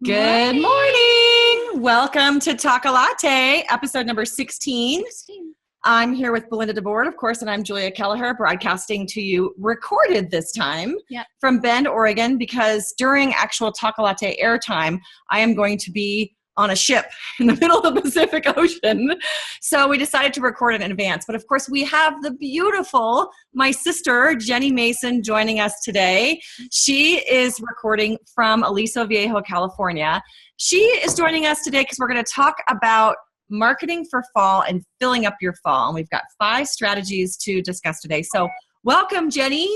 Good morning. Welcome to Talk a Latte, episode number 16. I'm here with Belinda DeBoard, of course, and I'm Julia Kelleher, broadcasting to you, recorded this time from Bend, Oregon, because during actual Talk a Latte airtime, I am going to be on a ship in the middle of the Pacific Ocean. So we decided to record it in advance. But of course, we have the beautiful, my sister, Jenny Mason, joining us today. She is recording from Aliso Viejo, California. She is joining us today because we're going to talk about marketing for fall and filling up your fall. And we've got 5 strategies to discuss today. So welcome, Jenny.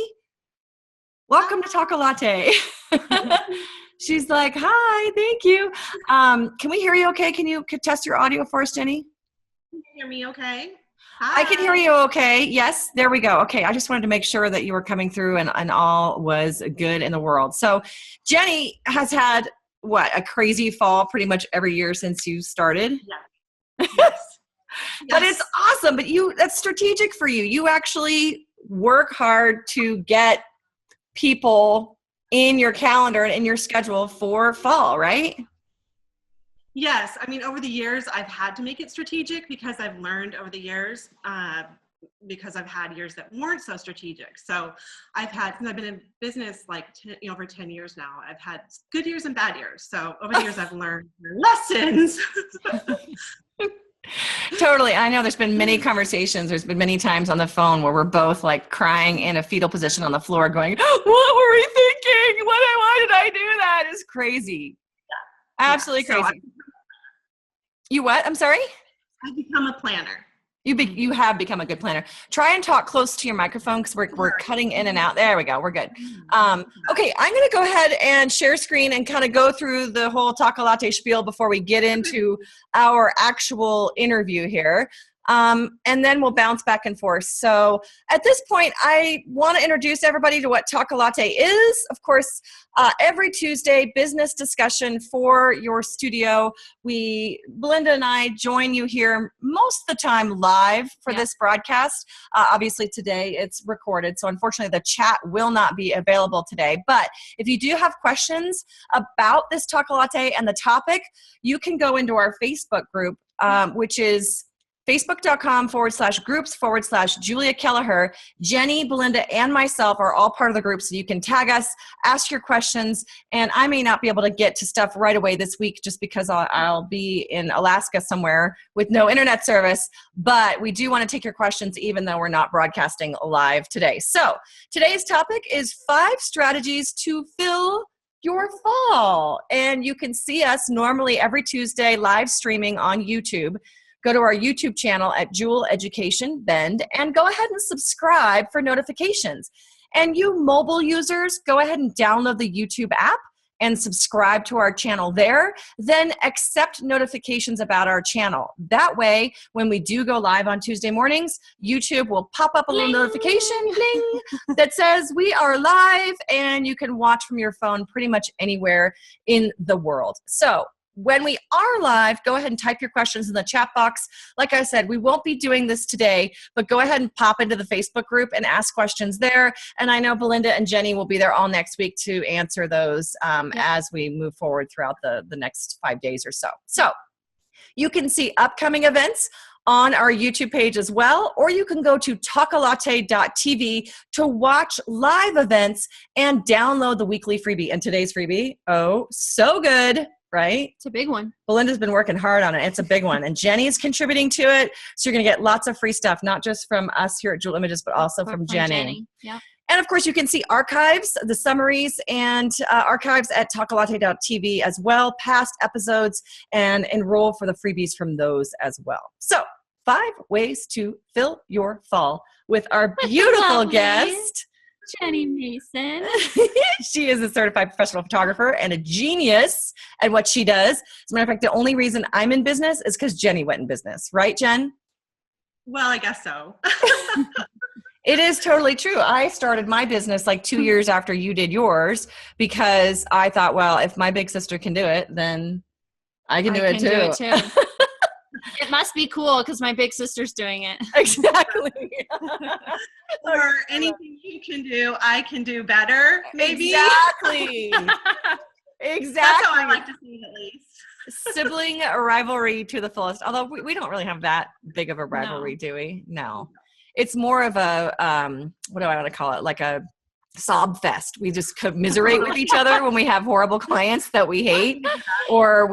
Welcome to Talk a Latte. She's like, hi, thank you. Can we hear you okay? Can you test your audio for us, Jenny? Can you hear me okay? Hi. I can hear you okay. Yes, there we go. Okay, I just wanted to make sure that you were coming through and all was good in the world. So Jenny has had, a crazy fall pretty much every year since you started? Yeah. Yes. But it's awesome. But that's strategic for you. You actually work hard to get people in your calendar and in your schedule for fall, right? Yes. I mean, over the years, I've had to make it strategic because I've learned over the years, because I've had years that weren't so strategic. So since I've been in business over 10 years now, I've had good years and bad years. So over the years, I've learned lessons. Totally. I know there's been many conversations. There's been many times on the phone where we're both like crying in a fetal position on the floor going, what were we thinking? Why did I do that? It's crazy. Yeah. Absolutely crazy. You what? I'm sorry? I've become a planner. You have become a good planner. Try and talk close to your microphone because we're cutting in and out. There we go. We're good. Okay, I'm going to go ahead and share screen and kind of go through the whole Talk a Latte spiel before we get into our actual interview here. And then we'll bounce back and forth. So at this point, I want to introduce everybody to what Talk a Latte is. Of course, every Tuesday, business discussion for your studio. Belinda and I join you here most of the time live for this broadcast. Obviously today it's recorded. So unfortunately the chat will not be available today. But if you do have questions about this Talk a Latte and the topic, you can go into our Facebook group, which is facebook.com/groups/Julia Kelleher. Jenny, Belinda, and myself are all part of the group, so you can tag us, ask your questions, and I may not be able to get to stuff right away this week just because I'll be in Alaska somewhere with no internet service, but we do want to take your questions even though we're not broadcasting live today. So today's topic is 5 strategies to fill your fall, and you can see us normally every Tuesday live streaming on YouTube. Go to our YouTube channel at Jewel Education Bend and go ahead and subscribe for notifications. And you mobile users, go ahead and download the YouTube app and subscribe to our channel there. Then accept notifications about our channel. That way, when we do go live on Tuesday mornings, YouTube will pop up a little notification that says we are live, and you can watch from your phone pretty much anywhere in the world. So when we are live, go ahead and type your questions in the chat box. Like I said, we won't be doing this today, but go ahead and pop into the Facebook group and ask questions there. And I know Belinda and Jenny will be there all next week to answer those as we move forward throughout the next 5 days or so. So you can see upcoming events on our YouTube page as well, or you can go to talkalatte.tv to watch live events and download the weekly freebie. And today's freebie, oh, so good. Right? It's a big one. Belinda's been working hard on it. It's a big one. And Jenny's contributing to it. So you're going to get lots of free stuff, not just from us here at Jewel Images, but also from Jenny. Yeah. And of course, you can see archives, the summaries, and archives at talkalatte.tv as well, past episodes, and enroll for the freebies from those as well. So 5 ways to fill your fall with our beautiful guest, Jenny Mason. She is a certified professional photographer and a genius at what she does. As a matter of fact, the only reason I'm in business is because Jenny went in business. Right, Jen? Well, I guess so. It is totally true. I started my business like 2 years after you did yours because I thought, well, if my big sister can do it, then I can do it too. It must be cool because my big sister's doing it. Exactly. Or anything you can do, I can do better, maybe. Exactly. Exactly. That's how I like to see it, at least. Sibling rivalry to the fullest. Although we don't really have that big of a rivalry, do we? No. It's more of a, what do I want to call it? Like a sob fest. We just commiserate with each other when we have horrible clients that we hate, or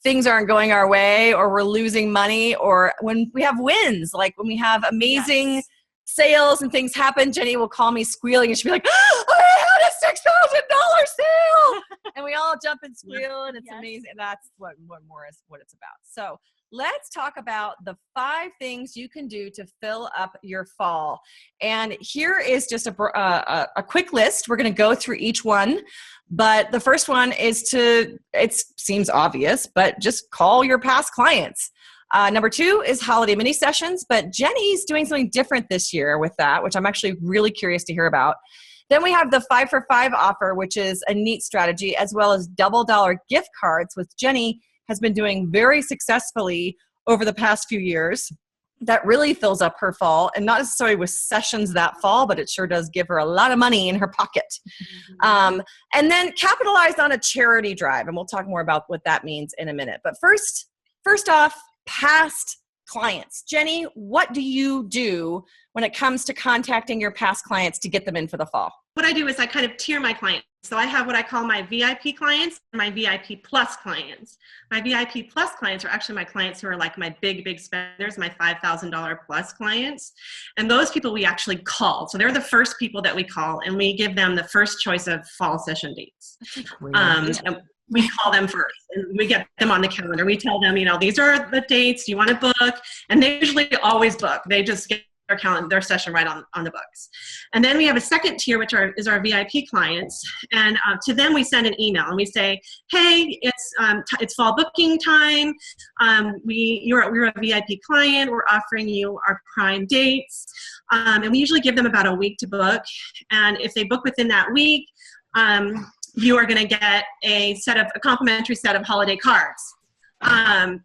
things aren't going our way, or we're losing money, or when we have wins, like when we have amazing sales and things happen. Jenny will call me squealing and she'll be like, I had a $6,000 sale. And we all jump and squeal, and it's amazing. That's what it's about. So let's talk about the 5 things you can do to fill up your fall. And here is just a quick list. We're going to go through each one. But the first one is it seems obvious, but just call your past clients. Number 2 is holiday mini sessions, but Jenny's doing something different this year with that, which I'm actually really curious to hear about. Then we have the 5 for 5 offer, which is a neat strategy, as well as double dollar gift cards, which Jenny has been doing very successfully over the past few years. That really fills up her fall, and not necessarily with sessions that fall, but it sure does give her a lot of money in her pocket. And then capitalize on a charity drive, and we'll talk more about what that means in a minute. But first off, past clients. Jenny, what do you do when it comes to contacting your past clients to get them in for the fall? What I do is I kind of tier my clients. So I have what I call my VIP clients and my VIP plus clients. My VIP plus clients are actually my clients who are like my big spenders, my $5,000 plus clients. And those people we actually call. So they're the first people that we call, and we give them the first choice of fall session dates. And we call them first, and we get them on the calendar. We tell them, these are the dates. Do you want to book? And they usually always book. They just get their session right on the books. And then we have a second tier, which is our VIP clients. And to them, we send an email and we say, hey, it's fall booking time. You're a VIP client. We're offering you our prime dates. And we usually give them about a week to book. And if they book within that week, you are going to get a complimentary set of holiday cards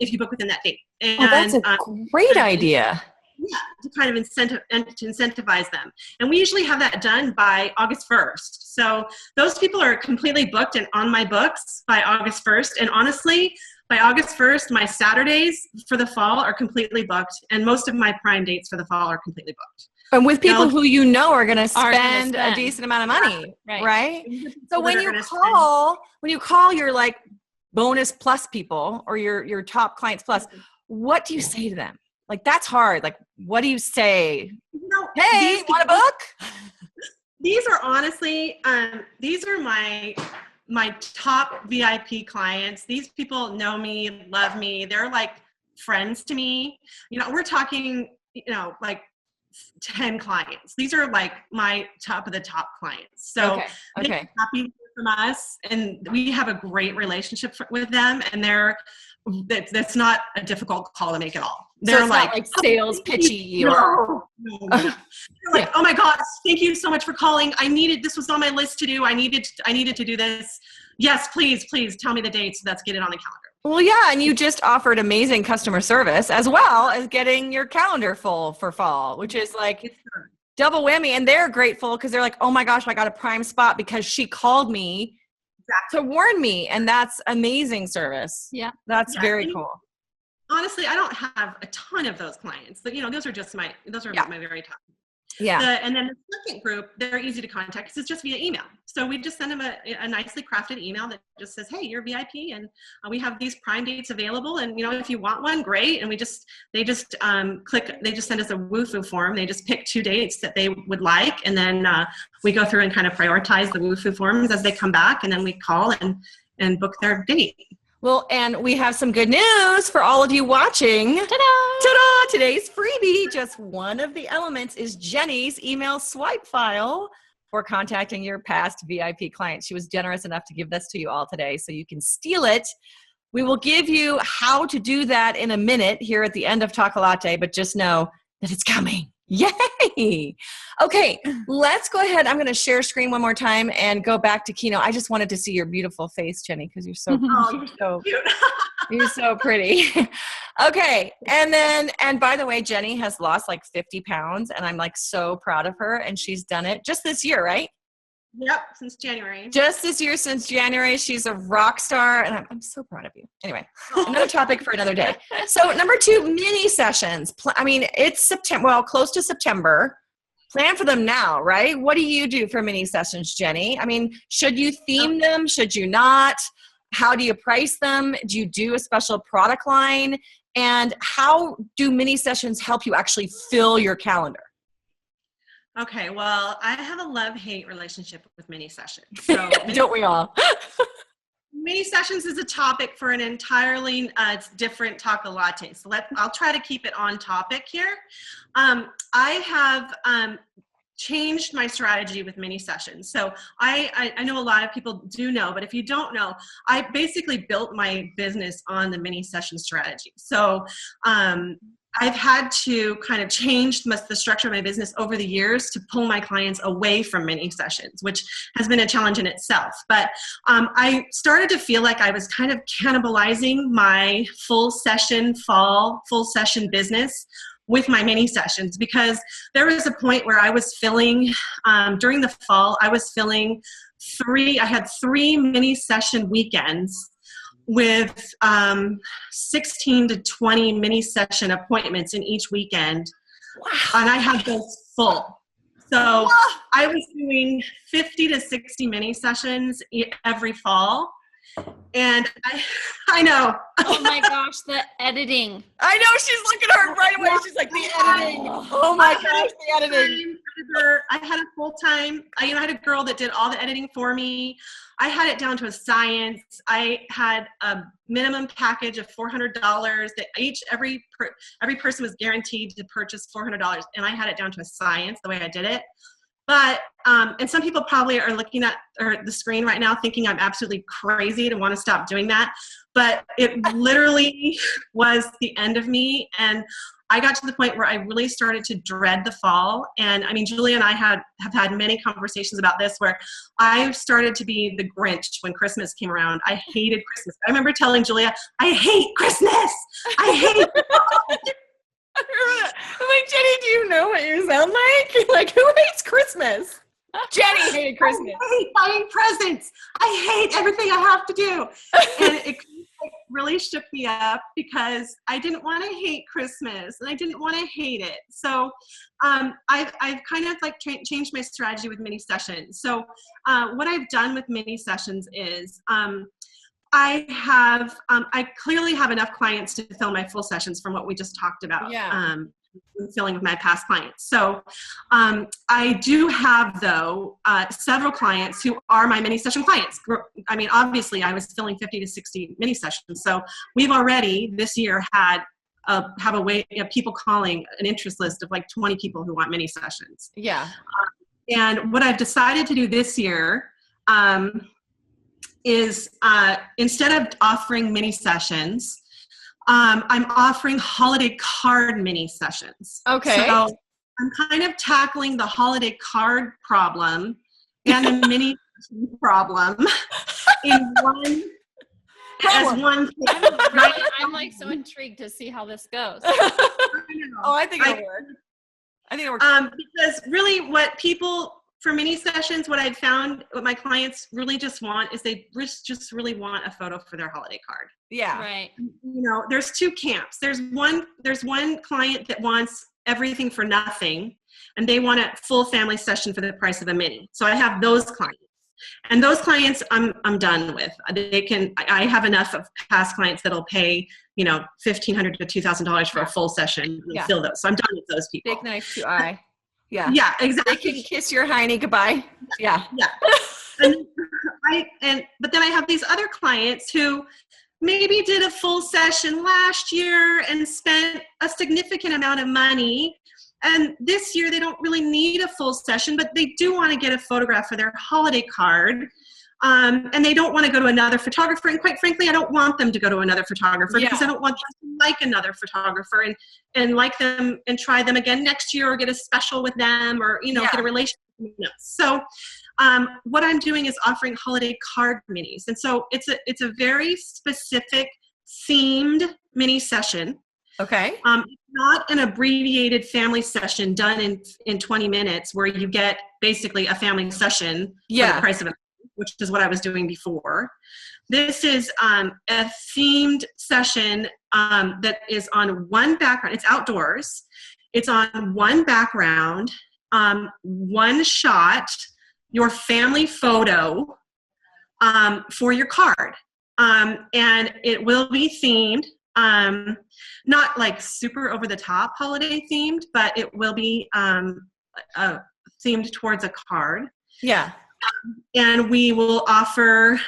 if you book within that date. And, that's a great idea. Yeah, to kind of incentivize them. And we usually have that done by August 1st. So those people are completely booked and on my books by August 1st. And honestly, by August 1st, my Saturdays for the fall are completely booked. And most of my prime dates for the fall are completely booked. And with people who are going to spend a decent amount of money, right? So when you call your like bonus plus people or your top clients plus, what do you say to them? Like, that's hard. Like, what do you say? Hey, want a book? These are honestly, these are my top VIP clients. These people know me, love me. They're like friends to me. We're talking, like 10 clients. These are like my top of the top clients. So they're happy from us, and we have a great relationship with them, and that's not a difficult call to make at all. They're so it's not like sales pitchy or they're like, oh my gosh, thank you so much for calling. This was on my list to do. I needed to do this. Yes, please tell me the dates. Let's get it on the calendar. Well, yeah, and you just offered amazing customer service as well as getting your calendar full for fall, which is like double whammy. And they're grateful because they're like, oh my gosh, I got a prime spot because she called me to warn me. And that's amazing service. Yeah. That's very cool. Honestly, I don't have a ton of those clients, but those are just my very top. Yeah. And then the second group, they're easy to contact because it's just via email. So we just send them a nicely crafted email that just says, hey, you're VIP and we have these prime dates available. And, if you want one, great. And they just send us a WooFoo form. They just pick 2 dates that they would like. And then we go through and kind of prioritize the WooFoo forms as they come back. And then we call and book their date. Well, and we have some good news for all of you watching. Ta-da! Ta-da! Today's freebie, just one of the elements, is Jenny's email swipe file for contacting your past VIP clients. She was generous enough to give this to you all today, so you can steal it. We will give you how to do that in a minute here at the end of Talk a Latte, but just know that it's coming. Yay! Okay, let's go ahead. I'm going to share screen one more time and go back to Keynote. I just wanted to see your beautiful face, Jenny, because you're so you're so pretty. Okay, and by the way, Jenny has lost like 50 pounds, and I'm like so proud of her, and she's done it just this year, right? Yep, since January. Just this year, since January, she's a rock star, and I'm so proud of you. Anyway, another topic for another day. So number 2, mini sessions. I mean, it's September, well, close to September. Plan for them now, right? What do you do for mini sessions, Jenny? I mean, should you theme them? Should you not? How do you price them? Do you do a special product line? And how do mini sessions help you actually fill your calendar? Okay, well, I have a love-hate relationship with mini sessions. So Don't we all? mini sessions is a topic for an entirely different talk of latte. So I'll try to keep it on topic here. I have changed my strategy with mini sessions. So I know a lot of people do know, but if you don't know, I basically built my business on the mini session strategy. So I've had to kind of change the structure of my business over the years to pull my clients away from mini sessions, which has been a challenge in itself. But I started to feel like I was kind of cannibalizing my full session business with my mini sessions, because there was a point where I was filling, during the fall, I had 3 mini session weekends with 16 to 20 mini session appointments in each weekend. Wow. And I had those full. So I was doing 50 to 60 mini sessions every fall. And I know. Oh my gosh, the editing. I know, she's looking at her right away. She's like, the editing. Oh my gosh, the editing. I had a full-time, I had a girl that did all the editing for me. I had it down to a science. I had a minimum package of $400 that every person was guaranteed to purchase $400. And I had it down to a science the way I did it. But, and some people probably are looking at the screen right now thinking I'm absolutely crazy to want to stop doing that. But it literally was the end of me. And I got to the point where I really started to dread the fall. And I mean, Julia and I have had many conversations about this, where I started to be the Grinch when Christmas came around. I hated Christmas. I remember telling Julia, I hate Christmas. I hate I'm like, Jenny, do you know what you sound like? Like, who hates Christmas? Jenny hated Christmas. I hate buying presents. I hate everything I have to do. And it really shook me up, because I didn't want to hate Christmas and I didn't want to hate it. So I've kind of like changed my strategy with mini sessions. So what I've done with mini sessions is I clearly have enough clients to fill my full sessions from what we just talked about. Yeah. Filling with my past clients. So I do have, though, several clients who are my mini session clients. I mean, obviously, I was filling 50 to 60 mini sessions. So we've already this year have a way of people calling an interest list of like 20 people who want mini sessions. Yeah. And what I've decided to do this year is instead of offering mini sessions, I'm offering holiday card mini sessions. Okay. So I'm kind of tackling the holiday card problem and the mini problem in one. As one thing. I'm like so intrigued to see how this goes. I think it'll work. I think it works. Because really what people, for mini sessions, what I've found, what my clients really just want is they just really want a photo for their holiday card. Yeah. Right. There's 2 camps. There's one client that wants everything for nothing, and they want a full family session for the price of a mini. So I have those clients. And those clients I'm done with. I have enough of past clients that'll pay, $1,500 to $2,000 for a full session and fill those. So I'm done with those people. Big knife to eye. Yeah. Yeah, exactly. They can kiss your hiney goodbye. Yeah. Yeah. But then I have these other clients who maybe did a full session last year and spent a significant amount of money. And this year they don't really need a full session, but they do want to get a photograph for their holiday card. And they don't want to go to another photographer. And quite frankly, I don't want them to go to another photographer because I don't want them to like another photographer and like them and try them again next year or get a special with them or, get a relationship. So what I'm doing is offering holiday card minis. And so it's a very specific themed mini session. Okay. It's not an abbreviated family session done in 20 minutes where you get basically a family session for the price of a, which is what I was doing before. This is a themed session that is on one background. It's outdoors. It's on one background, one shot, your family photo for your card. And it will be themed, not like super over the top holiday themed, but it will be themed towards a card. Yeah. And we will offer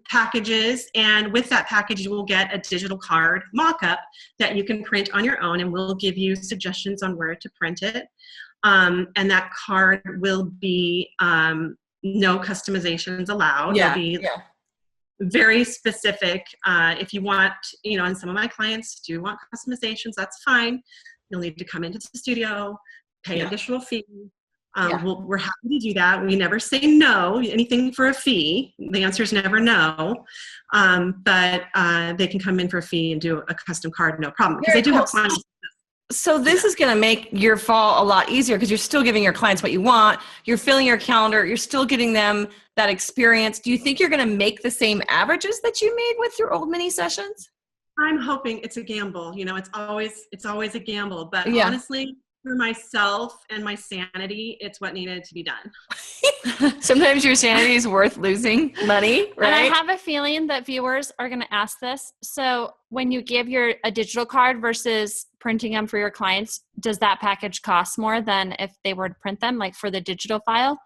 packages, and with that package you will get a digital card mock-up that you can print on your own, and we'll give you suggestions on where to print it. And that card will be no customizations allowed. Yeah. It'll be very specific. If you want, and some of my clients do want customizations, that's fine. You'll need to come into the studio, pay an additional fee. We're happy to do that. We never say no, anything for a fee. The answer is never no. But they can come in for a fee and do a custom card, no problem. Because they do have clients. So this is going to make your fall a lot easier because you're still giving your clients what you want. You're filling your calendar. You're still getting them that experience. Do you think you're going to make the same averages that you made with your old mini sessions? I'm hoping. It's a gamble. It's always a gamble. But honestly, for myself and my sanity, it's what needed to be done. Sometimes your sanity is worth losing money, right? And I have a feeling that viewers are going to ask this. So when you give a digital card versus printing them for your clients, does that package cost more than if they were to print them, like for the digital file?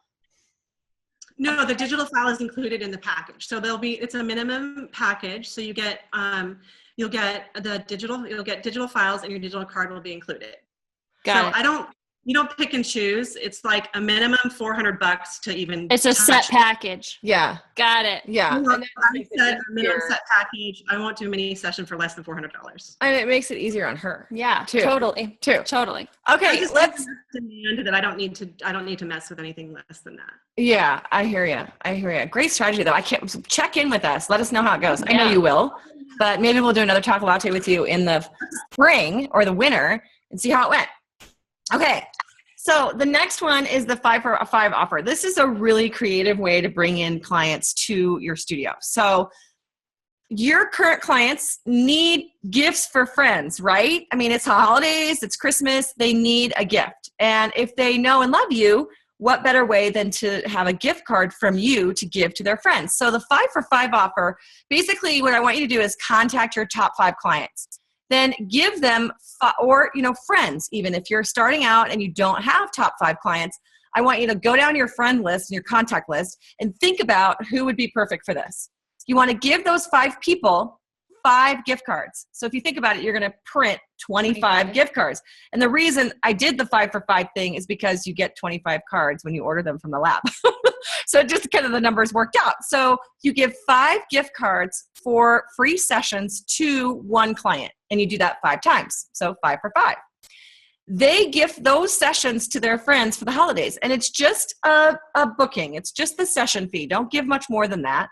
No, the digital file is included in the package. So it's a minimum package. So you get, you'll get digital files, and your digital card will be included. Got it. You don't pick and choose. It's like a minimum $400 to even. It's a set package. Yeah. Got it. Yeah. I said a minimum set package. I won't do a mini session for less than $400. And it makes it easier on her. Yeah. Too. Totally. Totally. I Okay. just Let's demand that I don't need to mess with anything less than that. Yeah, I hear you. Great strategy though. I can't check in with us. Let us know how it goes. I know you will, but maybe we'll do another Talk Latte with you in the spring or the winter and see how it went. Okay. So the next one is the 5 for 5 offer. This is a really creative way to bring in clients to your studio. So your current clients need gifts for friends, right? I mean, it's holidays, it's Christmas, they need a gift. And if they know and love you, what better way than to have a gift card from you to give to their friends? So the 5 for 5 offer, basically what I want you to do is contact your top 5 clients. Then give them, or friends, even if you're starting out and you don't have top 5 clients, I want you to go down your friend list and your contact list and think about who would be perfect for this. You want to give those 5 people 5 gift cards. So if you think about it, you're going to print 25 gift cards. And the reason I did the 5 for 5 thing is because you get 25 cards when you order them from the lab. So just kind of the numbers worked out. So you give 5 gift cards for free sessions to one client, and you do that 5 times. So 5 for 5. They gift those sessions to their friends for the holidays, and it's just a booking. It's just the session fee. Don't give much more than that.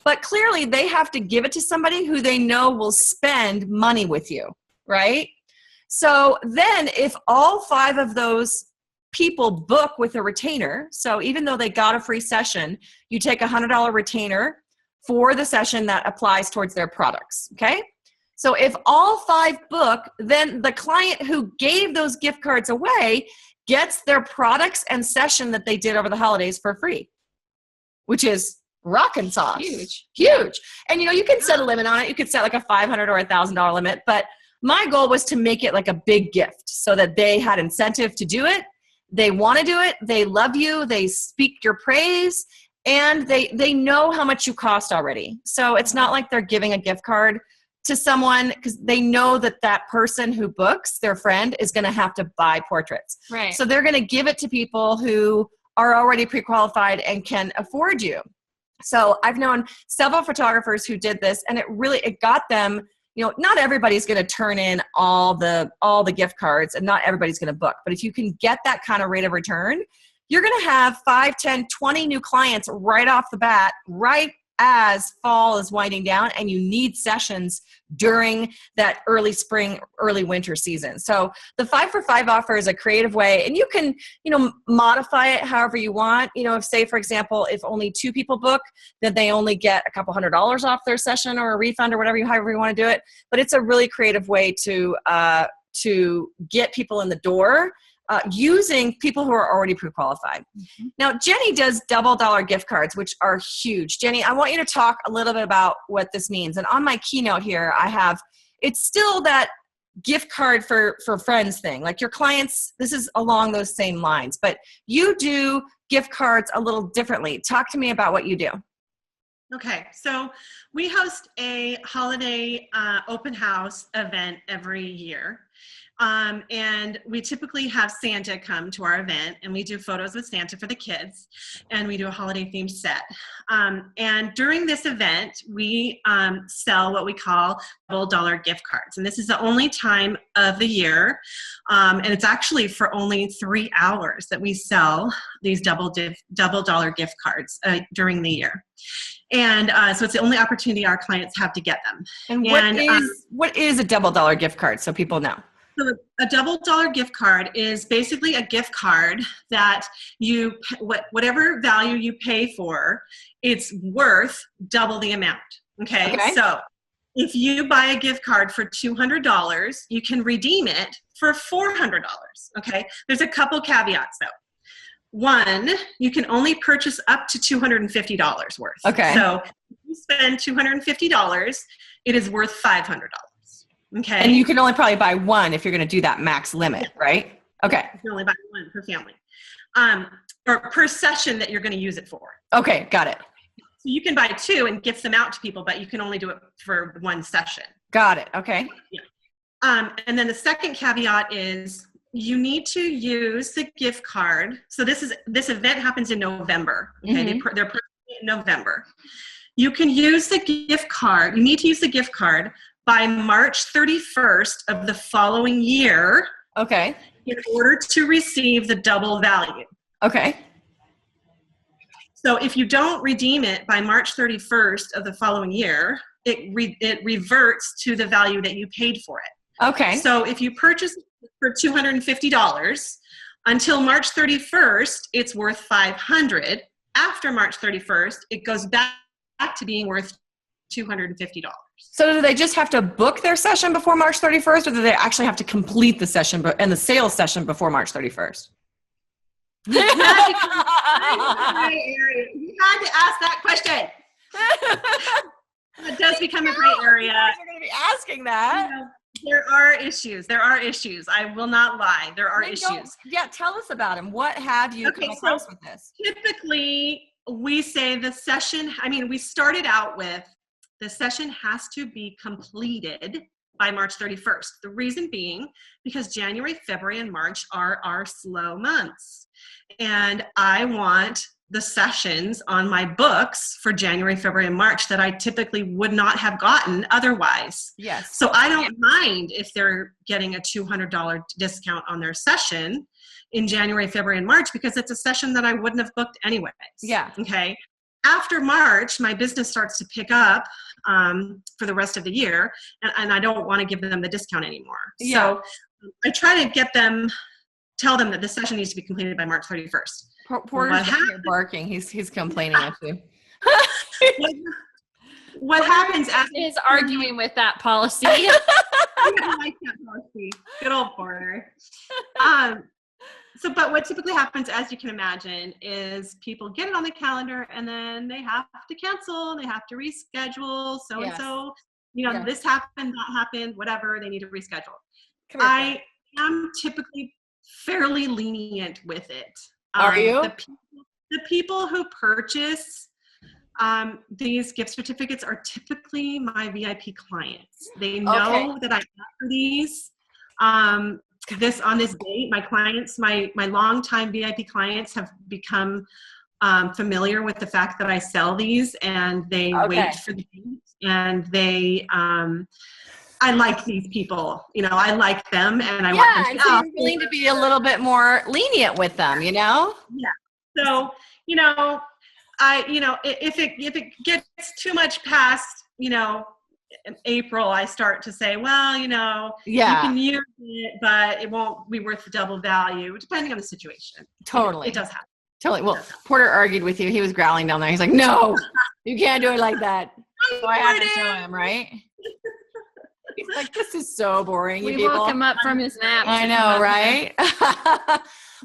But clearly they have to give it to somebody who they know will spend money with you, right? So then if all 5 of those people book with a retainer, so even though they got a free session, you take a $100 retainer for the session that applies towards their products, okay? So if all 5 book, then the client who gave those gift cards away gets their products and session that they did over the holidays for free, which is rockin' sauce. Huge. And you can set a limit on it. You could set like a $500 or $1,000 limit, but my goal was to make it like a big gift so that they had incentive to do it. They want to do it. They love you. They speak your praise, and they know how much you cost already. So it's not like they're giving a gift card to someone because they know that person who books their friend is going to have to buy portraits. Right. So they're going to give it to people who are already pre-qualified and can afford you. So I've known several photographers who did this, and it got them, not everybody's going to turn in all the gift cards, and not everybody's going to book. But if you can get that kind of rate of return, you're going to have 5, 10, 20 new clients right off the bat, right as fall is winding down and you need sessions during that early spring, early winter season. So the 5 for 5 offer is a creative way, and you can, modify it however you want. If, say, for example, if only 2 people book, then they only get a couple $100 off their session or a refund or however you want to do it. But it's a really creative way to get people in the door using people who are already pre-qualified. Mm-hmm. Now, Jenny does double dollar gift cards, which are huge. Jenny, I want you to talk a little bit about what this means. And on my keynote here, it's still that gift card for friends thing. Like your clients, this is along those same lines, but you do gift cards a little differently. Talk to me about what you do. Okay, so we host a holiday open house event every year. And we typically have Santa come to our event, and we do photos with Santa for the kids, and we do a holiday themed set. And during this event, we sell what we call double dollar gift cards. And this is the only time of the year, and it's actually for only 3 hours that we sell these double dollar gift cards during the year. And so it's the only opportunity our clients have to get them. And what is a double dollar gift card, so people know? So a double dollar gift card is basically a gift card that whatever value you pay for, it's worth double the amount. Okay. So if you buy a gift card for $200, you can redeem it for $400. Okay. There's a couple caveats though. One, you can only purchase up to $250 worth. Okay. So if you spend $250, it is worth $500. Okay. And you can only probably buy one if you're going to do that max limit, right? Okay. You can only buy one per family. Or per session that you're going to use it for. Okay, got it. So you can buy 2 and gift them out to people, but you can only do it for 1 session. Got it. Okay. Yeah. And then the second caveat is you need to use the gift card. So this event happens in November. Okay. Mm-hmm. They're in November. You can use the gift card. You need to use the gift card by March 31st of the following year. Okay. In order to receive the double value. Okay. So if you don't redeem it by March 31st of the following year, it reverts to the value that you paid for it. Okay. So if you purchase it for $250, until March 31st, it's worth $500. After March 31st, it goes back to being worth $250. So do they just have to book their session before March 31st, or do they actually have to complete the session and the sales session before March 31st? You had to ask that question. It does become a gray area. You're going to be asking that. There are issues. I will not lie. There are issues. Yeah, tell us about them. What have you come across with this? Typically, we say we started out with the session has to be completed by March 31st. The reason being because January, February, and March are our slow months. And I want the sessions on my books for January, February, and March that I typically would not have gotten otherwise. Yes. So I don't mind if they're getting a $200 discount on their session in January, February, and March, because it's a session that I wouldn't have booked anyways. Yeah. Okay. After March, my business starts to pick up for the rest of the year, and I don't want to give them the discount anymore. Yeah. So I try to tell them that the session needs to be completed by March 31st. Poor you're barking. He's complaining at you. What happens is arguing with that policy. I like that policy. Good old Porter. But what typically happens, as you can imagine, is people get it on the calendar and then they have to cancel, they have to reschedule, so-and-so, this happened, that happened, whatever, they need to reschedule. I am typically fairly lenient with it. Are you? The people who purchase these gift certificates are typically my VIP clients. They know that I offer these. This on this date, my clients, my longtime VIP clients have become familiar with the fact that I sell these, and they wait for the date, and they, I like these people, I like them, and I want them to know. You're willing to be a little bit more lenient with them, Yeah. So, If it gets too much past, in April, I start to say, well, you can use it, but it won't be worth the double value, depending on the situation. Totally. It does happen. Totally. Well, Porter argued with you. He was growling down there. He's like, no, you can't do it like that. So I had to show him, right? He's like, this is so boring. We woke him up from his nap. I know, right?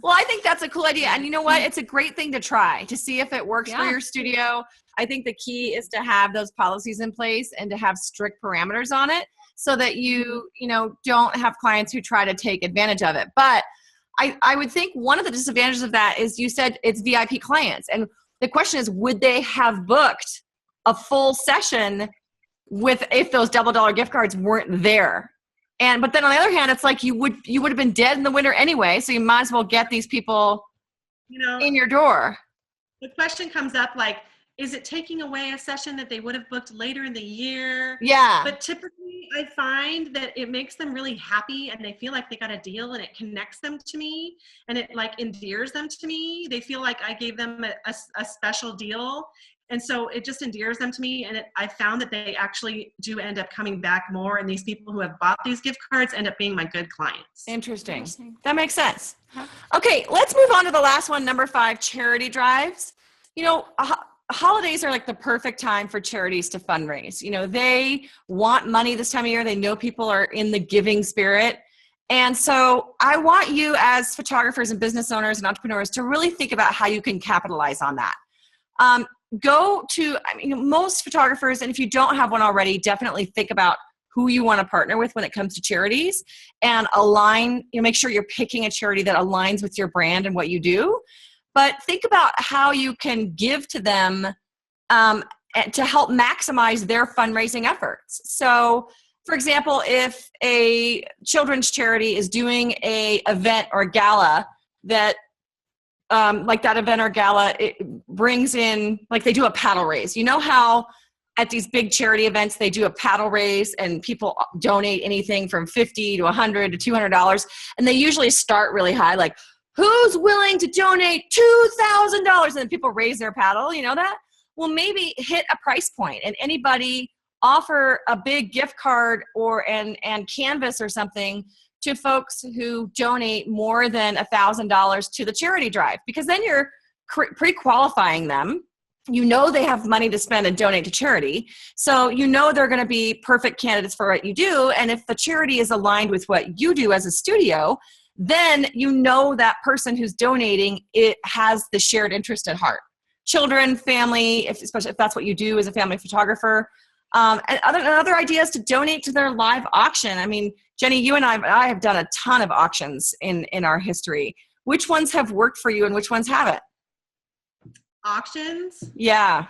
Well, I think that's a cool idea. And you know what? It's a great thing to try to see if it works for your studio. I think the key is to have those policies in place and to have strict parameters on it so that you don't have clients who try to take advantage of it. But I would think one of the disadvantages of that is you said it's VIP clients. And the question is, would they have booked a full session if those double dollar gift cards weren't there? But then on the other hand, it's like you would have been dead in the winter anyway. So you might as well get these people in your door. The question comes up like, is it taking away a session that they would have booked later in the year? Yeah. But typically I find that it makes them really happy and they feel like they got a deal and it connects them to me and it like endears them to me. They feel like I gave them a special deal. And so it just endears them to me. And I found that they actually do end up coming back more. And these people who have bought these gift cards end up being my good clients. Interesting. That makes sense. Okay, let's move on to the last one, number 5, charity drives. Holidays are like the perfect time for charities to fundraise. They want money this time of year. They know people are in the giving spirit. And so I want you as photographers and business owners and entrepreneurs to really think about how you can capitalize on that. Most photographers, and if you don't have one already, definitely think about who you want to partner with when it comes to charities and align, make sure you're picking a charity that aligns with your brand and what you do. But think about how you can give to them to help maximize their fundraising efforts. So, for example, if a children's charity is doing a event or a gala that like that event or gala, it brings in, like they do a paddle raise. You know how at these big charity events, they do a paddle raise and people donate anything from $50 to $100 to $200. And they usually start really high, like, who's willing to donate $2,000? And then people raise their paddle, you know that? Well, maybe hit a price point and anybody offer a big gift card and canvas or something to folks who donate more than $1,000 to the charity drive, because then you're pre-qualifying them. They have money to spend and donate to charity. So they're going to be perfect candidates for what you do. And if the charity is aligned with what you do as a studio, then that person who's donating, it has the shared interest at heart. Children, family, especially if that's what you do as a family photographer. And other ideas to donate to their live auction. I mean, Jenny, you and I have done a ton of auctions in our history. Which ones have worked for you and which ones haven't? Auctions? Yeah.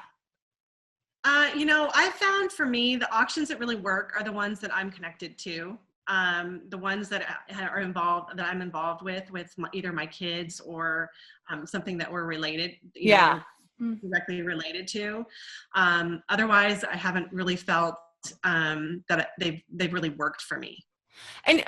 I found for me, the auctions that really work are the ones that I'm connected to. The ones that I'm involved with either my kids or something that we're related, directly related to. Otherwise, I haven't really felt that they've really worked for me. And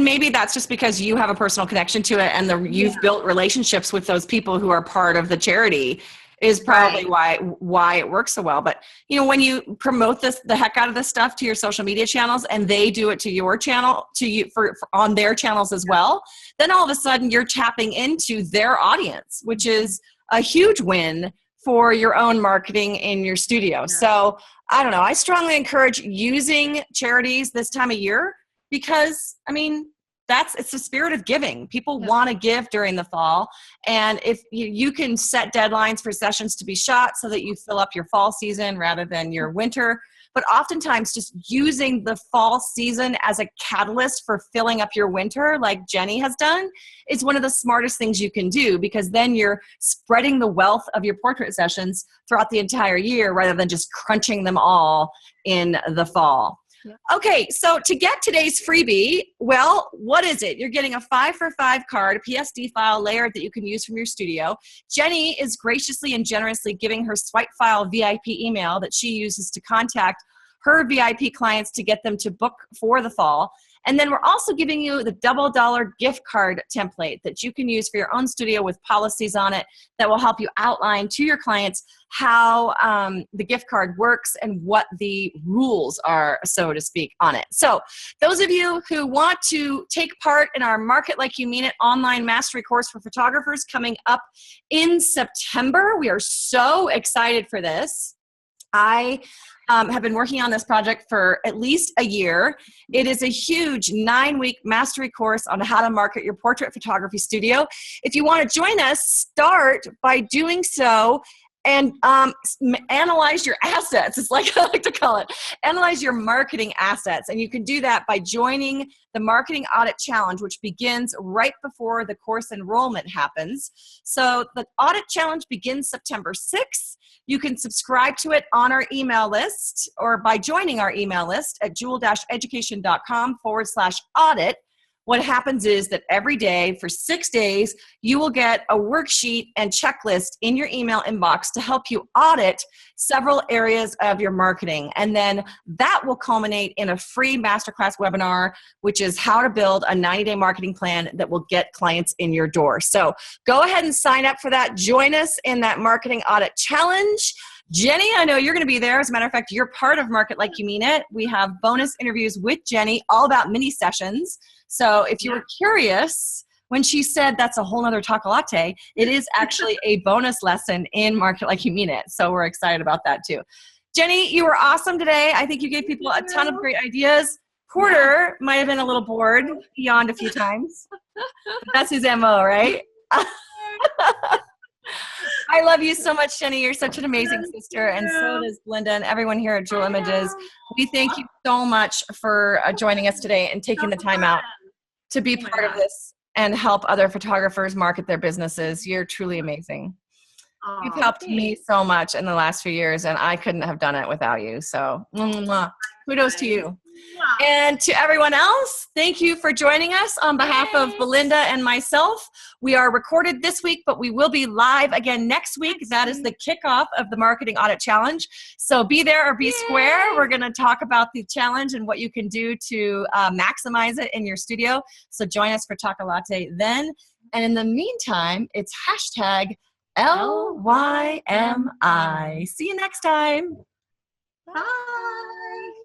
maybe that's just because you have a personal connection to it, and you've built relationships with those people who are part of the charity is probably why it works so well. But when you promote the heck out of this stuff to your social media channels, and they do it to your channel, for on their channels as well, then all of a sudden you're tapping into their audience, which is a huge win for your own marketing in your studio. Yeah. So I don't know. I strongly encourage using charities this time of year because it's the spirit of giving. People want to give during the fall. And if you can set deadlines for sessions to be shot so that you fill up your fall season rather than your winter. But oftentimes just using the fall season as a catalyst for filling up your winter, like Jenny has done, is one of the smartest things you can do, because then you're spreading the wealth of your portrait sessions throughout the entire year rather than just crunching them all in the fall. Yeah. Okay, so to get today's freebie, well, what is it? You're getting a 5-for-5 card, a PSD file layered that you can use from your studio. Jenny is graciously and generously giving her swipe file VIP email that she uses to contact her VIP clients to get them to book for the fall. And then we're also giving you the $double gift card template that you can use for your own studio with policies on it that will help you outline to your clients how the gift card works and what the rules are, so to speak, on it. So those of you who want to take part in our Market Like You Mean It online mastery course for photographers coming up in September, we are so excited for this. I have been working on this project for at least a year. It is a huge 9-week mastery course on how to market your portrait photography studio. If you want to join us, start by doing so and analyze your assets. It's like I like to call it. Analyze your marketing assets. And you can do that by joining the Marketing Audit Challenge, which begins right before the course enrollment happens. So the Audit Challenge begins September 6th. You can subscribe to it on our email list or by joining our email list at jewel-education.com/audit. What happens is that every day for 6 days, you will get a worksheet and checklist in your email inbox to help you audit several areas of your marketing. And then that will culminate in a free masterclass webinar, which is how to build a 90-day marketing plan that will get clients in your door. So go ahead and sign up for that. Join us in that Marketing Audit Challenge. Jenny, I know you're going to be there. As a matter of fact, you're part of Market Like You Mean It. We have bonus interviews with Jenny, all about mini sessions. So if you were curious, when she said that's a whole nother taco latte, it is actually a bonus lesson in Market Like You Mean It. So we're excited about that too. Jenny, you were awesome today. I think you gave people a ton of great ideas. Porter might have been a little bored, yawned a few times. But that's his MO, right? I love you so much, Jenny. You're such an amazing sister, and so does Belinda and everyone here at Jewel Images. We thank you so much for joining us today and taking the time out to be part of this and help other photographers market their businesses. You're truly amazing. You've helped me so much in the last few years, and I couldn't have done it without you. So kudos to you. And to everyone else, thank you for joining us on behalf of Belinda and myself. We are recorded this week, but we will be live again next week. That is the kickoff of the Marketing Audit Challenge. So be there or be square. We're going to talk about the challenge and what you can do to maximize it in your studio. So join us for Taco Latte then. And in the meantime, it's hashtag LYMI. See you next time. Bye.